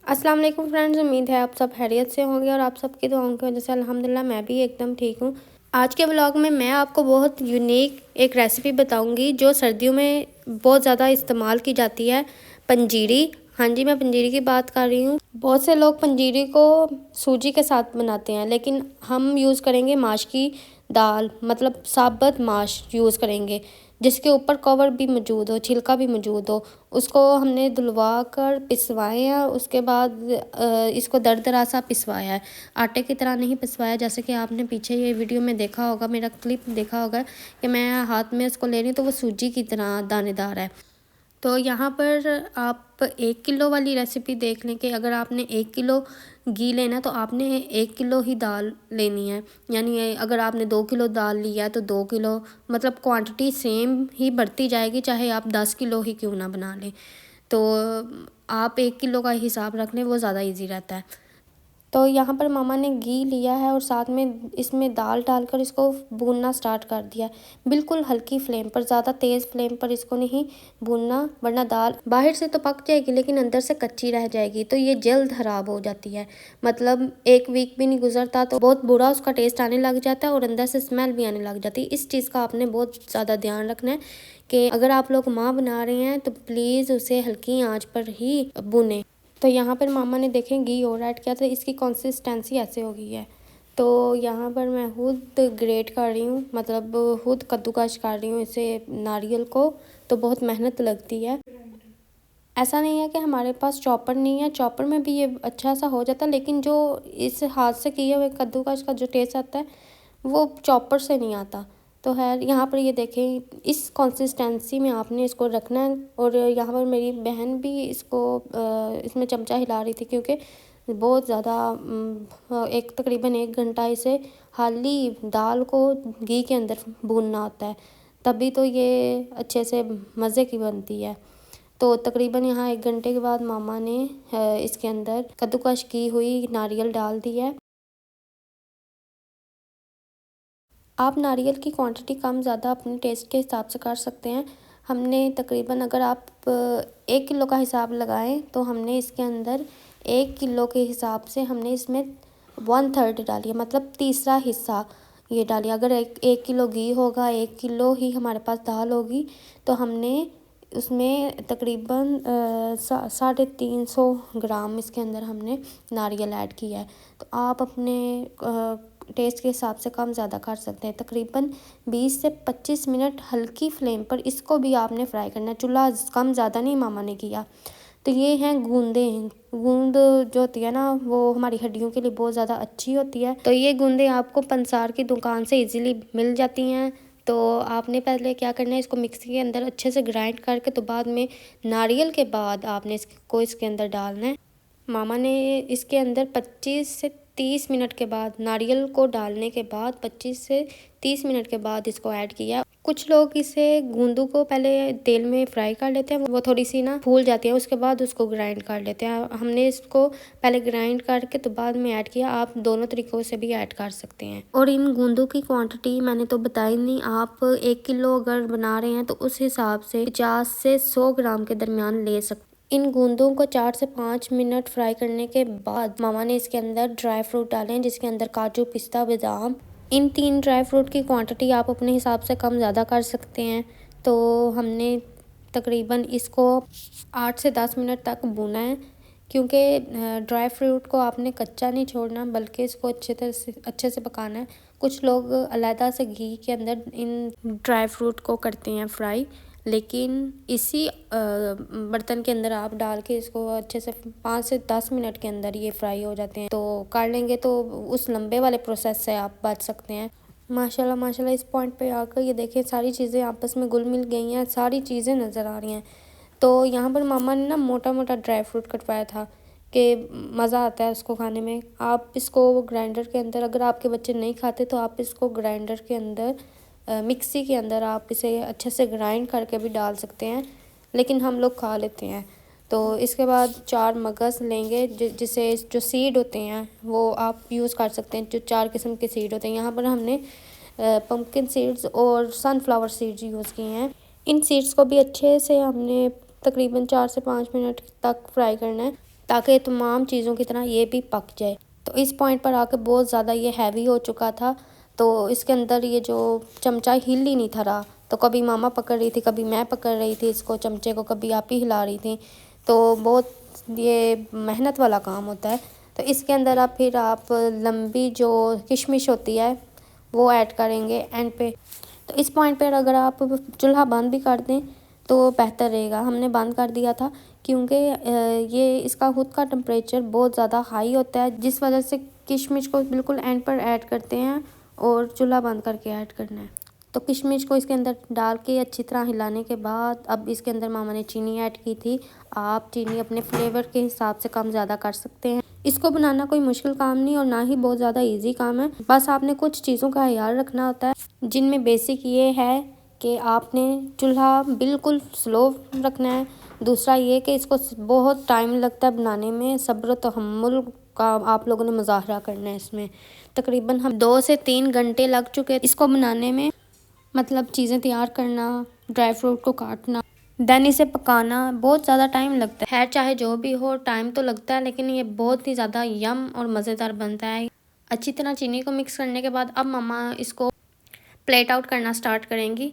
अस्सलाम वालेकुम फ्रेंड्स, उम्मीद है आप सब खैरियत से होंगे और आप सबकी दुआओं की वजह से अल्हम्दुलिल्लाह मैं भी एकदम ठीक हूँ। आज के व्लॉग में मैं आपको बहुत यूनिक एक रेसिपी बताऊंगी जो सर्दियों में बहुत ज़्यादा इस्तेमाल की जाती है, पंजीरी। हाँ जी, मैं पंजीरी की बात कर रही हूँ। बहुत से लोग पंजीरी को सूजी के साथ बनाते हैं, लेकिन हम यूज़ करेंगे माश की दाल, मतलब साबुत माश यूज़ करेंगे, जिसके ऊपर कवर भी मौजूद हो, छिलका भी मौजूद हो। उसको हमने धुलवा कर पिसवाए हैं, उसके बाद इसको दरदरा सा पिसवाया है, आटे की तरह नहीं पिसवाया। जैसे कि आपने पीछे ये वीडियो में देखा होगा, मेरा क्लिप देखा होगा कि मैं हाथ में इसको ले रही हूँ तो वो सूजी की तरह दानेदार है। तो यहाँ पर आप 1 किलो वाली रेसिपी देख लें कि अगर आपने 1 किलो घी लेना तो आपने 1 किलो ही दाल लेनी है। यानी अगर आपने 2 किलो दाल लिया है तो 2 किलो, मतलब क्वांटिटी सेम ही बढ़ती जाएगी, चाहे आप 10 किलो ही क्यों ना बना लें। तो आप 1 किलो का हिसाब रख लें, वो ज़्यादा ईजी रहता है। तो यहाँ पर मामा ने घी लिया है और साथ में इसमें दाल डालकर इसको भूनना स्टार्ट कर दिया। बिल्कुल हल्की फ्लेम पर, ज़्यादा तेज़ फ्लेम पर इसको नहीं भूनना, वरना दाल बाहर से तो पक जाएगी लेकिन अंदर से कच्ची रह जाएगी, तो ये जल्द ख़राब हो जाती है। मतलब 1 वीक भी नहीं गुजरता तो बहुत बुरा उसका टेस्ट आने लग जाता है और अंदर से स्मेल भी आने लग जाती है। इस चीज़ का आपने बहुत ज़्यादा ध्यान रखना है कि अगर आप लोग माँ बना रहे हैं तो प्लीज़ उसे हल्की आँच पर ही भुनें। तो यहाँ पर मामा ने देखें घी और ऐड किया तो इसकी कंसिस्टेंसी ऐसे हो गई है। तो यहाँ पर मैं खुद ग्रेट कर रही हूँ, मतलब खुद कद्दूकश कर रही हूँ इसे, नारियल को। तो बहुत मेहनत लगती है। ऐसा नहीं है कि हमारे पास चॉपर नहीं है, चॉपर में भी ये अच्छा सा हो जाता है, लेकिन जो इस हाथ से किए हुए कद्दूकश का जो टेस्ट आता है वो चॉपर से नहीं आता। तो है यहाँ पर ये देखें, इस कंसिस्टेंसी में आपने इसको रखना है। और यहाँ पर मेरी बहन भी इसको इसमें चमचा हिला रही थी, क्योंकि बहुत ज़्यादा एक तकरीबन 1 घंटा इसे हाली दाल को घी के अंदर भूनना होता है, तभी तो ये अच्छे से मज़े की बनती है। तो तकरीबन यहाँ 1 घंटे के बाद मामा ने इसके अंदर कद्दूकश की हुई नारियल डाल दी है। आप नारियल की क्वांटिटी कम ज़्यादा अपने टेस्ट के हिसाब से कर सकते हैं। हमने तकरीबन, अगर आप 1 किलो का हिसाब लगाएं तो हमने इसके अंदर 1 किलो के हिसाब से हमने इसमें 1/3 डाली है, मतलब तीसरा हिस्सा ये डालिए। अगर 1 किलो घी होगा, 1 किलो ही हमारे पास दाल होगी, तो हमने उसमें तकरीबन 350 ग्राम इसके अंदर हमने नारियल ऐड किया है। तो आप अपने टेस्ट के हिसाब से कम ज़्यादा कर सकते हैं। तकरीबन 20 से 25 मिनट हल्की फ्लेम पर इसको भी आपने फ्राई करना है, चूल्हा कम ज़्यादा नहीं मामा ने किया। तो ये हैं गूंदें। गूंद जो होती है ना, वो हमारी हड्डियों के लिए बहुत ज़्यादा अच्छी होती है। तो ये गूंदें आपको पंसार की दुकान से इजीली मिल जाती हैं। तो आपने पहले क्या करना है, इसको मिक्सी के अंदर अच्छे से ग्राइंड करके, तो बाद में नारियल के बाद आपने इसको इसके अंदर डालना है। मामा ने इसके अंदर 25 से 30 मिनट के बाद, नारियल को डालने के बाद 25 से 30 मिनट के बाद इसको ऐड किया। कुछ लोग इसे गूंदों को पहले तेल में फ्राई कर लेते हैं, वो थोड़ी सी ना फूल जाती है, उसके बाद उसको ग्राइंड कर लेते हैं। हमने इसको पहले ग्राइंड करके तो बाद में ऐड किया। आप दोनों तरीक़ों से भी ऐड कर सकते हैं। और इन गूंदों की क्वांटिटी मैंने तो बताई नहीं। आप 1 किलो अगर बना रहे हैं तो उस हिसाब से 50 से 100 ग्राम के दरमियान ले सकते हैं। इन गूंदों को 4 से 5 मिनट फ्राई करने के बाद मामा ने इसके अंदर ड्राई फ्रूट डाले हैं, जिसके अंदर काजू, पिस्ता, बादाम। इन 3 ड्राई फ्रूट की क्वांटिटी आप अपने हिसाब से कम ज़्यादा कर सकते हैं। तो हमने तकरीबन इसको 8 से 10 मिनट तक भूना है, क्योंकि ड्राई फ्रूट को आपने कच्चा नहीं छोड़ना, बल्कि इसको अच्छे से पकाना है। कुछ लोग अलहदा से घी के अंदर इन ड्राई फ्रूट को करते हैं फ्राई, लेकिन इसी बर्तन के अंदर आप डाल के इसको अच्छे से 5 से 10 मिनट के अंदर ये फ्राई हो जाते हैं। तो कर लेंगे तो उस लंबे वाले प्रोसेस से आप बच सकते हैं। माशाल्लाह माशाल्लाह, इस पॉइंट पे आकर ये देखें, सारी चीज़ें आपस में घुल मिल गई हैं, सारी चीज़ें नज़र आ रही हैं। तो यहाँ पर मामा ने ना मोटा मोटा ड्राई फ्रूट कटवाया था कि मज़ा आता है उसको खाने में। आप इसको ग्राइंडर के अंदर, अगर आपके बच्चे नहीं खाते तो आप इसको ग्राइंडर के अंदर, मिक्सी के अंदर आप इसे अच्छे से ग्राइंड करके भी डाल सकते हैं, लेकिन हम लोग खा लेते हैं। तो इसके बाद 4 मगज़ लेंगे, जिसे जो सीड होते हैं वो आप यूज़ कर सकते हैं, जो 4 किस्म के सीड होते हैं। यहाँ पर हमने पम्पकिन सीड्स और सनफ्लावर सीड्स यूज़ किए हैं। इन सीड्स को भी अच्छे से हमने तकरीबन 4 से 5 मिनट तक फ्राई करना है। ताकि तमाम चीज़ों की तरह ये भी पक जाए। तो इस पॉइंट पर आके बहुत ज़्यादा ये हैवी हो चुका था, तो इसके अंदर ये जो चमचा हिल ही नहीं था रहा। तो कभी मामा पकड़ रही थी, कभी मैं पकड़ रही थी इसको चमचे को, कभी आप ही हिला रही थी। तो बहुत ये मेहनत वाला काम होता है। तो इसके अंदर आप लंबी जो किशमिश होती है वो ऐड करेंगे एंड पे। तो इस पॉइंट पर अगर आप चूल्हा बंद भी कर दें तो बेहतर रहेगा। हमने बंद कर दिया था क्योंकि ये इसका खुद का टेम्परेचर बहुत ज़्यादा हाई होता है, जिस वजह से किशमिश को बिल्कुल एंड पर ऐड करते हैं और चूल्हा बंद करके ऐड करना है। तो किशमिश को इसके अंदर डाल के अच्छी तरह हिलाने के बाद अब इसके अंदर मामा ने चीनी ऐड की थी। आप चीनी अपने फ्लेवर के हिसाब से कम ज़्यादा कर सकते हैं। इसको बनाना कोई मुश्किल काम नहीं और ना ही बहुत ज़्यादा इजी काम है। बस आपने कुछ चीज़ों का ख्याल रखना होता है, जिनमें बेसिक ये है कि आपने चूल्हा बिल्कुल स्लो रखना है। दूसरा ये कि इसको बहुत टाइम लगता है बनाने में, सब्र तहम्मुल का आप लोगों ने मुज़ाहरा करना है इसमें। तकरीबन हम 2 से 3 घंटे लग चुके हैं इसको बनाने में, मतलब चीज़ें तैयार करना, ड्राई फ्रूट को काटना, देन इसे पकाना, बहुत ज़्यादा टाइम लगता है। चाहे जो भी हो टाइम तो लगता है, लेकिन ये बहुत ही ज़्यादा यम और मज़ेदार बनता है। अच्छी तरह चीनी को मिक्स करने के बाद अब मम्मा इसको प्लेट आउट करना स्टार्ट करेंगी।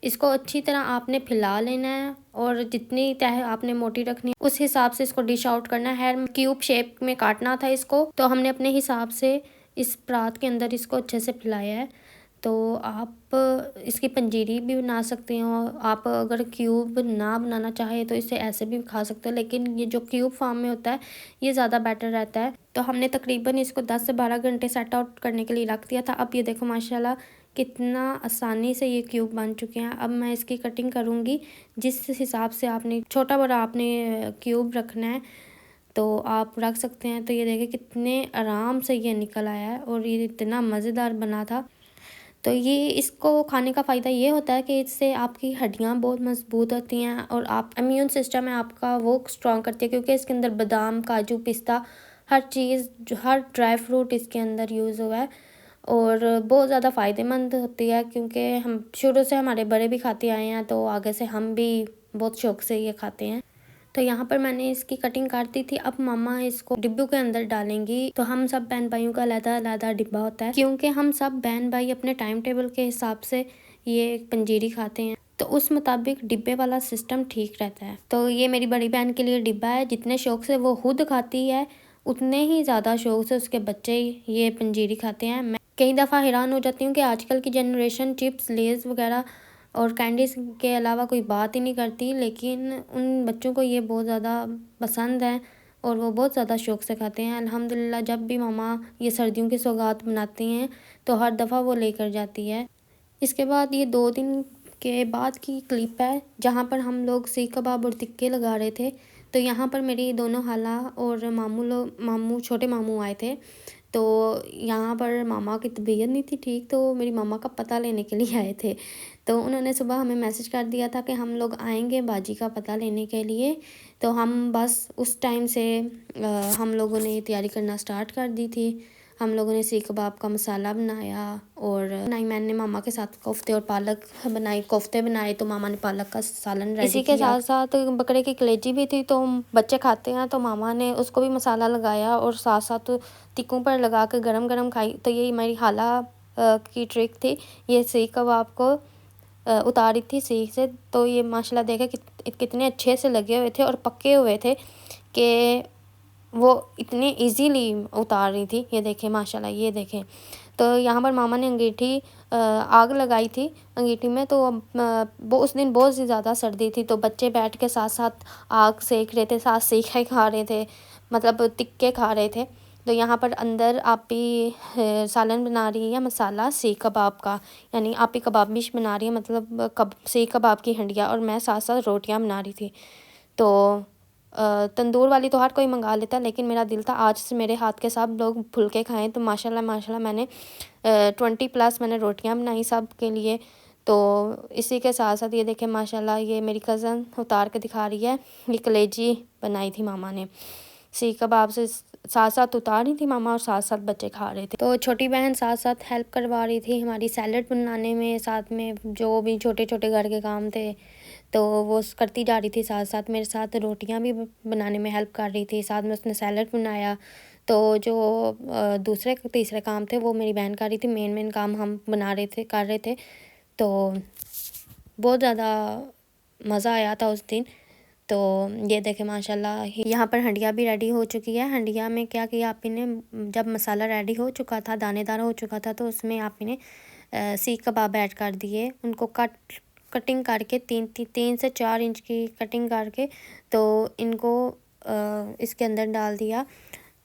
इसको अच्छी तरह आपने फैला लेना है और जितनी तह आपने मोटी रखनी है उस हिसाब से इसको डिश आउट करना है। क्यूब शेप में काटना था इसको, तो हमने अपने हिसाब से इस परात के अंदर इसको अच्छे से फैलाया है। तो आप इसकी पंजीरी भी बना सकते हो। आप अगर क्यूब ना बनाना चाहे तो इसे ऐसे भी खा सकते हो, लेकिन ये जो क्यूब फॉर्म में होता है ये ज़्यादा बेटर रहता है। तो हमने तकरीबन इसको 10 से 12 घंटे सेट आउट करने के लिए रख दिया था। अब ये देखो माशाल्लाह कितना आसानी से ये क्यूब बन चुके हैं। अब मैं इसकी कटिंग करूँगी। जिस हिसाब से आपने छोटा बड़ा आपने क्यूब रखना है तो आप रख सकते हैं। तो ये देखिए कितने आराम से ये निकल आया है और ये इतना मज़ेदार बना था। तो ये इसको खाने का फ़ायदा ये होता है कि इससे आपकी हड्डियाँ बहुत मज़बूत होती हैं और आप इम्यून सिस्टम है आपका वो स्ट्रॉन्ग करती है, क्योंकि इसके अंदर बादाम, काजू, पिस्ता हर चीज़ हर ड्राई फ्रूट इसके अंदर यूज़ हुआ है और बहुत ज़्यादा फ़ायदेमंद होती है, क्योंकि हम शुरू से हमारे बड़े भी खाते आए हैं तो आगे से हम भी बहुत शौक़ से ये खाते हैं। तो यहाँ पर मैंने इसकी कटिंग काट दी थी। अब मम्मा इसको डिब्बों के अंदर डालेंगी। तो हम सब बहन भाइयों का अलग-अलग डिब्बा होता है, क्योंकि हम सब बहन भाई अपने टाइम टेबल के हिसाब से ये पंजीरी खाते हैं, तो उस मुताबिक डिब्बे वाला सिस्टम ठीक रहता है। तो ये मेरी बड़ी बहन के लिए डिब्बा है। जितने शौक़ से वो खुद खाती है उतने ही ज़्यादा शौक़ से उसके बच्चे ये पंजीरी खाते हैं। मैं कई दफ़ा हैरान हो जाती हूँ कि आजकल की जनरेशन चिप्स, लेज़ वगैरह और कैंडीज़ के अलावा कोई बात ही नहीं करती, लेकिन उन बच्चों को ये बहुत ज़्यादा पसंद है और वो बहुत ज़्यादा शौक़ से खाते हैं। अल्हम्दुलिल्लाह जब भी मामा ये सर्दियों की सौगात बनाती हैं तो हर दफ़ा वो लेकर जाती है। इसके बाद ये 2 दिन के बाद की क्लिप है जहाँ पर हम लोग सीख कबाब और टिक्के लगा रहे थे। तो यहाँ पर मेरी दोनों खाला और मामू छोटे मामू आए थे। तो यहाँ पर मामा की तबीयत नहीं थी ठीक, तो मेरी मामा का पता लेने के लिए आए थे। तो उन्होंने सुबह हमें मैसेज कर दिया था कि हम लोग आएंगे बाजी का पता लेने के लिए। तो हम बस उस टाइम से हम लोगों ने तैयारी करना स्टार्ट कर दी थी। हम लोगों ने सीख कबाब का मसाला बनाया और मैंने मामा के साथ कोफ्ते और पालक बनाई। कोफ्ते बनाए तो मामा ने पालक का सालन रेडी किया। इसी के साथ साथ बकरे की कलेजी भी थी, तो बच्चे खाते हैं तो मामा ने उसको भी मसाला लगाया और साथ साथ टिक्कों पर लगा कर गरम गरम खाई। तो ये मेरी खाला की ट्रिक थी। ये सीख कबाब को उतारी थी सीख से, तो ये माशाल्लाह देखे कितने अच्छे से लगे हुए थे और पके हुए थे कि वो इतने इजीली उतार रही थी। ये देखें माशाल्लाह, ये देखें। तो यहाँ पर मामा ने अंगीठी आग लगाई थी अंगीठी में। तो वो उस दिन बहुत ही ज़्यादा सर्दी थी, तो बच्चे बैठ के साथ साथ आग सेक रहे थे, साथ सीखे खा रहे थे, मतलब टिक्के खा रहे थे। तो यहाँ पर अंदर आपी सालन बना रही है मसाला सीख कबाब का, यानी आपी कबाबिश बना रही है, मतलब सीख कबाब की हंडिया, और मैं साथ साथ रोटियाँ बना रही थी। तो तंदूर वाली तो हर कोई मंगा लेता है, लेकिन मेरा दिल था आज से मेरे हाथ के सब लोग फुलके खाएं। तो माशाल्लाह मैंने 20+ मैंने रोटियां बनाई सब के लिए। तो इसी के साथ साथ ये देखें माशाल्लाह, ये मेरी कज़न उतार के दिखा रही है। ये कलेजी बनाई थी मामा ने, सीख कबाब से साथ साथ उतार रही थी मामा और साथ साथ बच्चे खा रहे थे। तो छोटी बहन साथ साथ हेल्प करवा रही थी हमारी सैलड बनाने में, साथ में जो भी छोटे छोटे घर के काम थे। तो वो करती जा रही थी, साथ साथ मेरे साथ रोटियां भी बनाने में हेल्प कर रही थी, साथ में उसने सैलड बनाया। तो जो दूसरे तीसरे काम थे वो मेरी बहन कर रही थी, मेन काम हम बना रहे थे, कर रहे थे। तो बहुत ज़्यादा मज़ा आया था उस दिन। तो ये देखें माशाल्लाह, यहाँ पर हंडिया भी रेडी हो चुकी है। हंडिया में क्या किया आप ने, जब मसाला रेडी हो चुका था, दानेदार हो चुका था, तो उसमें आप ने सीख कबाब ऐड कर दिए। उनको कटिंग करके 3 से 4 इंच की कटिंग करके तो इनको इसके अंदर डाल दिया।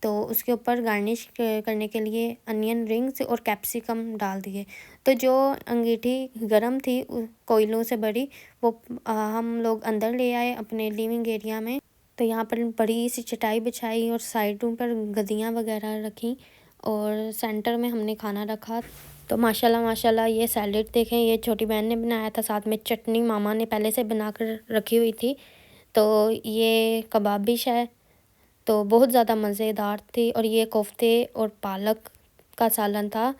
तो उसके ऊपर गार्निश करने के लिए अनियन रिंग्स और कैप्सिकम डाल दिए। तो जो अंगीठी गरम थी कोयलों से बड़ी, वो हम लोग अंदर ले आए अपने लिविंग एरिया में। तो यहाँ पर बड़ी सी चटाई बिछाई और साइडों पर गद्दियाँ वगैरह रखी और सेंटर में हमने खाना रखा। तो माशाल्लाह माशाल्लाह ये सैलेड देखें, ये छोटी बहन ने बनाया था, साथ में चटनी मामा ने पहले से बना कर रखी हुई थी। तो ये कबाबिश है, तो बहुत ज़्यादा मज़ेदार थी। और ये कोफ्ते और पालक का सालन था।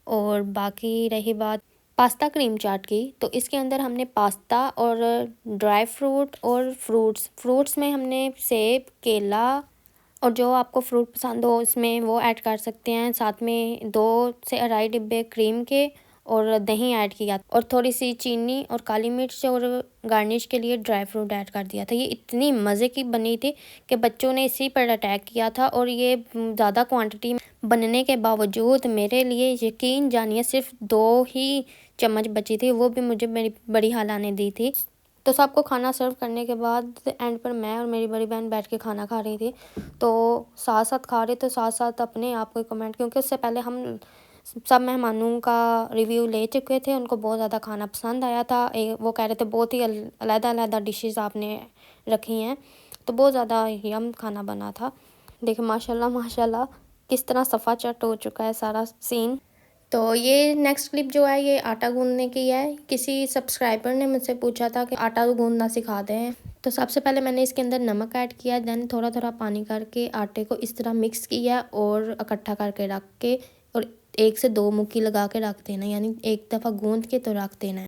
और बाकी रही बात पास्ता क्रीम चाट की, तो इसके अंदर हमने पास्ता और ड्राई फ्रूट और फ्रूट्स में हमने सेब, केला और जो आपको फ्रूट पसंद हो इसमें वो ऐड कर सकते हैं। साथ में 2 से 2.5 डिब्बे क्रीम के और दही ऐड किया और थोड़ी सी चीनी और काली मिर्च और गार्निश के लिए ड्राई फ्रूट ऐड कर दिया था। ये इतनी मज़े की बनी थी कि बच्चों ने इसी पर अटैक किया था। और ये ज़्यादा क्वांटिटी बनने के बावजूद मेरे लिए यकीन जानिए सिर्फ 2 ही चम्मच बची थी, वो भी मुझे मेरी बड़ी खाला ने दी थी। तो सबको खाना सर्व करने के बाद एंड पर मैं और मेरी बड़ी बहन बैठ के खाना खा रही थी। तो साथ साथ खा रहे थे, साथ साथ अपने आप को कमेंट, क्योंकि उससे पहले हम सब मेहमानों का रिव्यू ले चुके थे। उनको बहुत ज़्यादा खाना पसंद आया था। वो कह रहे थे बहुत ही अलग-अलग डिशेस आपने रखी हैं। तो बहुत ज़्यादा यम खाना बना था। देखिए माशाल्लाह माशाल्लाह किस तरह सफ़ा चट हो चुका है सारा सीन। तो ये नेक्स्ट क्लिप जो है ये आटा गूंदने की है। किसी सब्सक्राइबर ने मुझसे पूछा था कि आटा गूंदना सिखा दें। तो सबसे पहले मैंने इसके अंदर नमक ऐड किया, देन थोड़ा थोड़ा पानी करके आटे को इस तरह मिक्स किया और इकट्ठा करके रख के और 1 से 2 मुक्की लगा के रख देना, यानी एक दफ़ा गूंद के तो रख देना है।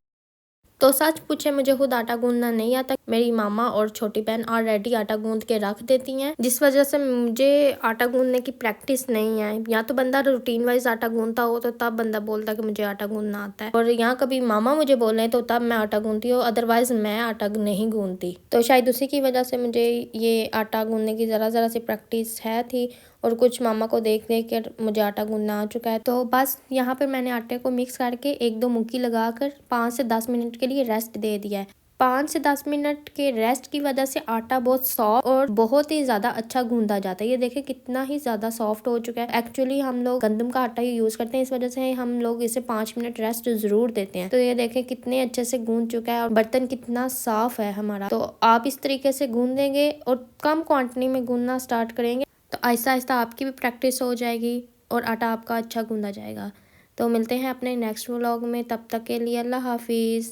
तो सच पूछे मुझे खुद आटा गूंदना नहीं आता। मेरी मामा और छोटी बहन ऑलरेडी आटा गूंद के रख देती हैं, जिस वजह से मुझे आटा गूंदने की प्रैक्टिस नहीं है। या तो बंदा रूटीन वाइज आटा गूंदता हो तो तब बंदा बोलता कि मुझे आटा गूंदना आता है, और यहाँ कभी मामा मुझे बोल रहे हैं तो तब मैं आटा गूंदती हूँ, अदरवाइज मैं आटा नहीं गूंदती। तो शायद उसी की वजह से मुझे ये आटा गूंदने की ज़रा सी प्रैक्टिस है थी और कुछ मामा को देख कर मुझे आटा गूंदना आ चुका है। तो बस यहाँ पर मैंने आटे को मिक्स करके 1-2 मुक्की लगाकर 5 से 10 मिनट के लिए रेस्ट दे दिया है। 5 से 10 मिनट के रेस्ट की वजह से आटा बहुत सॉफ्ट और बहुत ही ज़्यादा अच्छा गूंदा जाता है। ये देखें कितना ही ज़्यादा सॉफ्ट हो चुका है। एक्चुअली हम लोग गंदम का आटा ही यूज़ करते हैं, इस वजह से हम लोग इसे 5 मिनट रेस्ट ज़रूर देते हैं। तो ये देखें कितने अच्छे से गूंद चुका है और बर्तन कितना साफ है हमारा। तो आप इस तरीके से गूंदेंगे और कम क्वान्टिटी में गूंदना स्टार्ट करेंगे तो आहिस्ता आहिस्ता आपकी भी प्रैक्टिस हो जाएगी और आटा आपका अच्छा गूंदा जाएगा। तो मिलते हैं अपने नेक्स्ट व्लॉग में, तब तक के लिए अल्लाह हाफिज़।